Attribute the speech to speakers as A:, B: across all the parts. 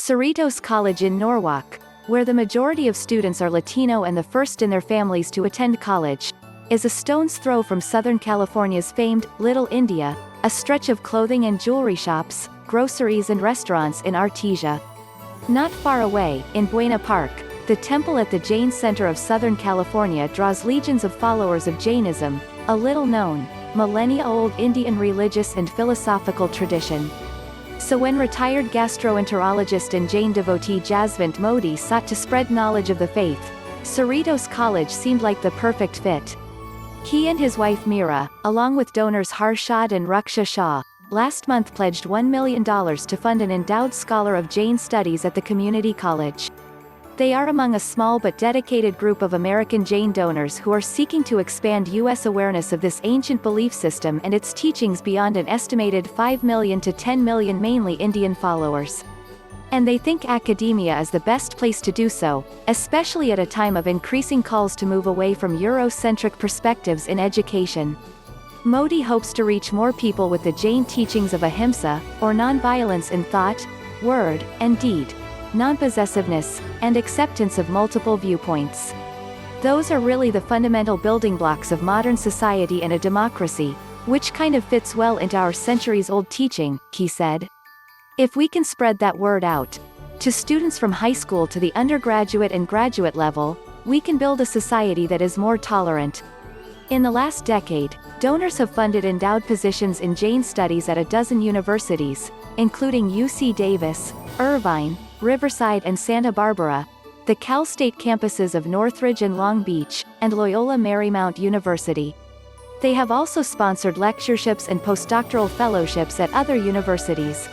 A: Cerritos College in Norwalk, where the majority of students are Latino and the first in their families to attend college, is a stone's throw from Southern California's famed Little India, a stretch of clothing and jewelry shops, groceries and restaurants in Artesia. Not far away, in Buena Park, the temple at the Jain Center of Southern California draws legions of followers of Jainism, a little-known, millennia-old Indian religious and philosophical tradition. So when retired gastroenterologist and Jain devotee Jaswant Modi sought to spread knowledge of the faith, Cerritos College seemed like the perfect fit. He and his wife Meera, along with donors Harshad and Ruksha Shah, last month pledged $1 million to fund an endowed scholar of Jain studies at the community college. They are among a small but dedicated group of American Jain donors who are seeking to expand U.S. awareness of this ancient belief system and its teachings beyond an estimated 5 million to 10 million mainly Indian followers. And they think academia is the best place to do so, especially at a time of increasing calls to move away from Eurocentric perspectives in education. Modi hopes to reach more people with the Jain teachings of ahimsa, or nonviolence in thought, word, and deed, non-possessiveness, and acceptance of multiple viewpoints. Those are really the fundamental building blocks of modern society and a democracy, which kind of fits well into our centuries-old teaching, he said. If we can spread that word out to students from high school to the undergraduate and graduate level, we can build a society that is more tolerant. In the last decade, donors have funded endowed positions in Jain studies at a dozen universities, including UC Davis, Irvine, Riverside and Santa Barbara, the Cal State campuses of Northridge and Long Beach, and Loyola Marymount University. They have also sponsored lectureships and postdoctoral fellowships at other universities.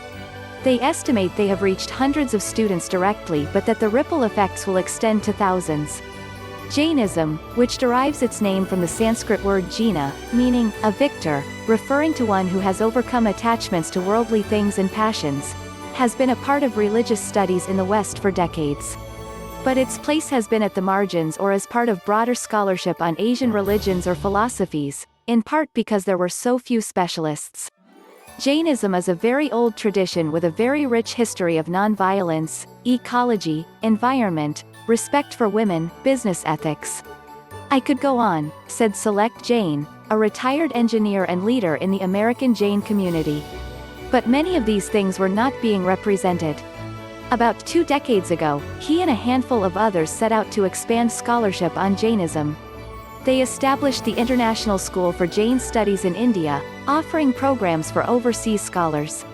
A: They estimate they have reached hundreds of students directly, but that the ripple effects will extend to thousands. Jainism, which derives its name from the Sanskrit word jina, meaning a victor, referring to one who has overcome attachments to worldly things and passions, has been a part of religious studies in the West for decades. But its place has been at the margins or as part of broader scholarship on Asian religions or philosophies, in part because there were so few specialists. Jainism is a very old tradition with a very rich history of nonviolence, ecology, environment, respect for women, business ethics. I could go on, said Select Jain, a retired engineer and leader in the American Jain community. But many of these things were not being represented. About 2 decades ago, he and a handful of others set out to expand scholarship on Jainism. They established the International School for Jain Studies in India, offering programs for overseas scholars.